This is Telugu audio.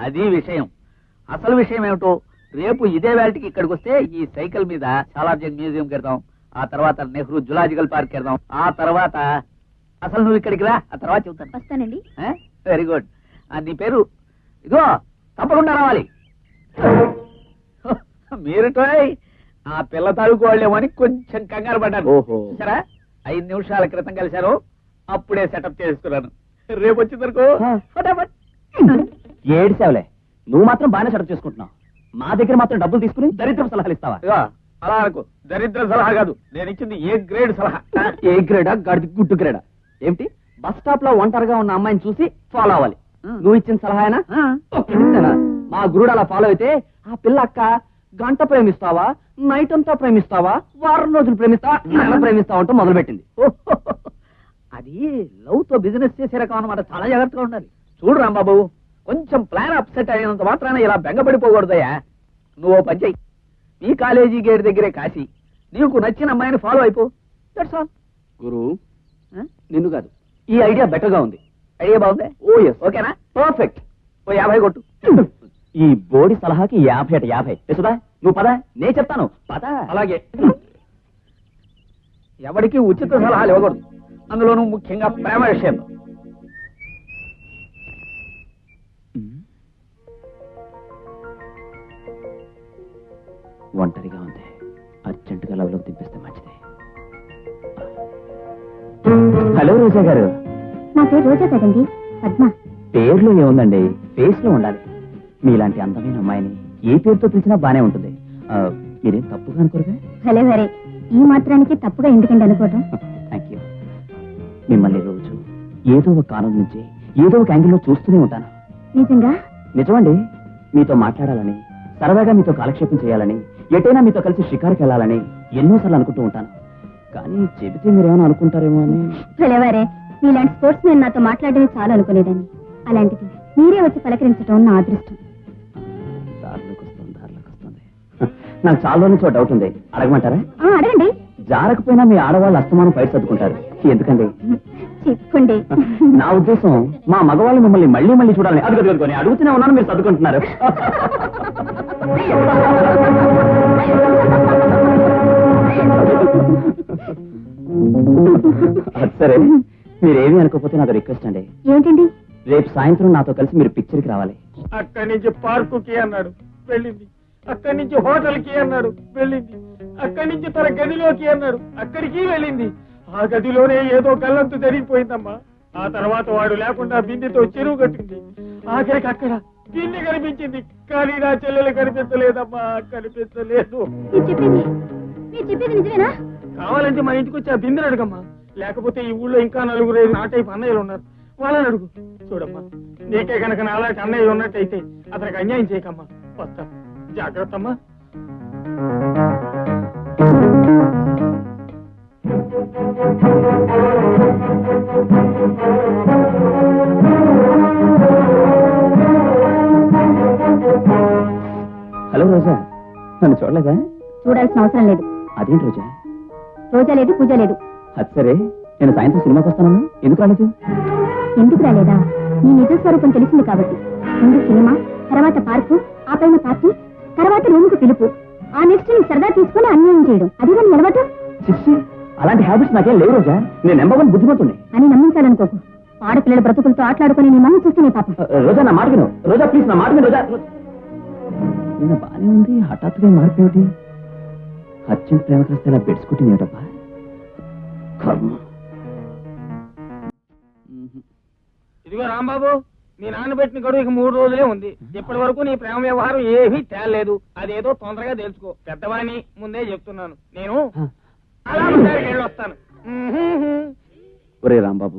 అది విషయం. అసలు విషయం ఏమిటో రేపు ఇదే వేళకి ఇక్కడికి వస్తే ఈ సైకిల్ మీద సాలార్జంగ్ మ్యూజియంకి వెళ్దాం, ఆ తర్వాత నెహ్రూ జులాజికల్ పార్క్ వెళ్దాం, ఆ తర్వాత అసలు నువ్వు ఇక్కడికి రా, ఆ తర్వాత చెబుతాను. వస్తానండి. Very good. నీ పేరు ఇదిగో తప్పకుండా రావాలి. మీరుటో ఆ పిల్ల తాలూకు వాళ్ళేమని కొంచెం కంగారు పడ్డాను. సరే 5 నిమిషాల క్రితం కలిశారు, అప్పుడే సెటప్ చేసుకున్నాను. రేపు వచ్చిందనుకో ఫటాఫట్. ఏడిసేవలే, నువ్వు మాత్రం బాగానే సెటప్ చేసుకుంటున్నావు. మా దగ్గర మాత్రం డబ్బులు తీసుకుని దరిద్రం సలహాలు ఇస్తావా? అలా అనుకో, దరిద్ర సలహా కాదు, నేను ఇచ్చింది ఏ గ్రేడ్ సలహా. ఏ గ్రేడా గడిది గుడ్డు గ్రేడా? ఏమిటి బస్ స్టాప్ లో ఒంటరిగా ఉన్న అమ్మాయిని చూసి ఫాలో అవ్వాలి? నువ్వు ఇచ్చిన సలహానా? మా గురుడు అలా ఫాలో అయితే ఆ పిల్ల అక్క గంట ప్రేమిస్తావా, నైట్ అంతా ప్రేమిస్తావా, వారం రోజులు ప్రేమిస్తావా, నెల ప్రేమిస్తావా అంటూ మొదలుపెట్టింది. అది లవ్ తో బిజినెస్ చేసే రకం అనమాట. చాలా జాగ్రత్తగా ఉండాలి. చూడు రాంబాబు, కొంచెం ప్లాన్ అప్సెట్ అయినంత మాత్రాన ఇలా బెంగపడిపోకూడదయ్యా. నువ్వు ఓ పని చెయ్యి, ఈ కాలేజీ గేట్ దగ్గరే కాసి నీకు నచ్చిన అమ్మాయిని ఫాలో అయిపో. That's all. గురు నిన్ను కాదు, ఈ ఐడియా బెటర్ గా ఉంది. ఐడియా బాగుంది. ఓ ఎస్, ఓకేనా? పర్ఫెక్ట్. ఓ 50 కొట్టు. ఈ బోడి సలహాకి 50 అట 50. యశోదా నువ్వు పద, నేను చెప్తాను పద. అలాగే. ఎవరికి ఉచిత సలహాలు ఇవ్వకూడదు, అందులోనూ ముఖ్యంగా ప్రేమ విషయంలో. ఒంటరిగా ఉంది, అర్జెంటుగా లవ్లోకి దింపేస్తే మంచిది. హలో రోజా గారు. నా పేరు రోజా కదండి, పద్మ. పేర్లో ఏముందండి, ఫేస్ లో ఉండాలి. మీలాంటి అందమైన అమ్మాయిని ఏ పేరుతో పిలిచినా బానే ఉంటుంది. మీరేం తప్పుగా అనుకోరుగా? భలే భలే, ఈ మాత్రానికి తప్పుగా ఎందుకండి అనుకోవటం? Thank you. మిమ్మల్ని రోజు ఏదో ఒక కారణం నుంచి ఏదో ఒక యాంగిల్లో చూస్తూనే ఉంటాను. నిజంగా? నిజమండి. మీతో మాట్లాడాలని, సరదాగా మీతో కాలక్షేపం చేయాలని, ఎటైనా మీతో కలిసి షికారుకి వెళ్ళాలని ఎన్నోసార్లు అనుకుంటూ ఉంటాను. కానీ చెబితే మీరేమైనా అనుకుంటారేమో అని. భలేవారే, మీలాంటి స్పోర్ట్స్ మ్యాన్ నాతో మాట్లాడమే చాలా అనుకునేదాన్ని. అలాంటిది మీరే వచ్చి పలకరించడం నా అదృష్టం. దారిలోకి వస్తుంది. నాకు చాలా నుంచి ఒక డౌట్ ఉంది, అడగమంటారా? అడగండి. జారకపోయినా మీ ఆడవాళ్ళు అస్తమానం బయట సర్దుకుంటారు, ఎందుకండి? చెప్పండి. నా ఉద్దేశం మా మగవాళ్ళు మిమ్మల్ని మళ్ళీ మళ్ళీ చూడాలని. అది కదుకొని అడుగుతూనే ఉన్నాను, మీరు సర్దుకుంటున్నారు. సరే, మీరేమీ అనుకోకపోతే నాకు రిక్వెస్ట్ అండి. ఏంటండి? రేపు సాయంత్రం నాతో కలిసి మీరు పిక్చర్కి రావాలి. అక్కడి నుంచి పార్కుకి అన్నాడు, వెళ్ళింది. అక్కడి నుంచి హోటల్కి అన్నాడు, వెళ్ళింది. అక్కడి నుంచి తన గదిలోకి అన్నాడు, అక్కడికి వెళ్ళింది. ఆ గదిలోనే ఏదో గల్లంతు జరిగిపోయిందమ్మా. ఆ తర్వాత వాడు లేకుండా బిందెతో చెరువు కట్టింది. ఆఖరికి అక్కడ బిందె కనిపించింది, కానీ నా చెల్లెలు కనిపించలేదమ్మా, కనిపించలేదు. మీరు చెప్పేది నిజమేనా? కావాలంటే మా ఇంటికి వచ్చి ఆ బిందెను అడుగమ్మా, లేకపోతే ఈ ఊళ్ళో ఇంకా 4 నా టైప్ అన్నయ్యలు ఉన్నారు, వాళ్ళని అడుగు. చూడమ్మా, నీకే కనుక నాలాంటి అన్నయ్య ఉన్నట్టయితే అతనికి అన్యాయం చేయకమ్మా. వస్తా, జాగ్రత్త అమ్మా. హలో రోజా, నన్ను చూడలేదా? చూడాల్సిన అవసరం లేదు. అదేంటి రోజా? రోజా లేదు, పూజ లేదు. అది సరే, నేను సాయంత్రం సినిమాకి వస్తానన్నా, ఎందుకు రాలేదు? ఎందుకు రాలేదా? నీ నిజ స్వరూపం తెలిసింది కాబట్టి. ముందు సినిమా, తర్వాత పార్కు, ఆ పైన పార్టీ, తర్వాత రూమ్ కు పిలుపు, ఆ నెక్స్ట్ నీ సరదా తీసుకుని అన్యాయం చేయడం, అదిగా నీ అలవాటు. చిచ్చి, అలాంటి హ్యాబిట్స్ నాకేం లేవు రోజా. నేను నెంబర్ 1 బుద్ధిమంతుణ్ణి అని నమ్మించాలనుకోకు. ఆడపిల్లల బ్రతుకులతో ఆటలాడుకుని నీ మొహం చూస్తేనే పాపం. రోజా నా మాట విను. రోజా ప్లీజ్, నా మాట విను రోజా. నేను బానే ఉంది, హఠాత్తుగా మార్పేమిటి? అర్జెంట్ ప్రేమ కాస్త ఇలా బెడ్స్కుంటుంది ఏమిటబ్బా? కర్మ. ఇదిగో రాంబాబు, మీ నాన్న పెట్టిన గడువు ఇక 3 రోజులే ఉంది. ఇప్పటి వరకు నీ ప్రేమ వ్యవహారం ఏమీ తేలేదు. అదేదో తొందరగా తెలుసుకో. పెద్దవాణ్ణి ముందే చెప్తున్నాను. నేను అలా వెళ్ళొస్తాను. ఒరే రాంబాబు,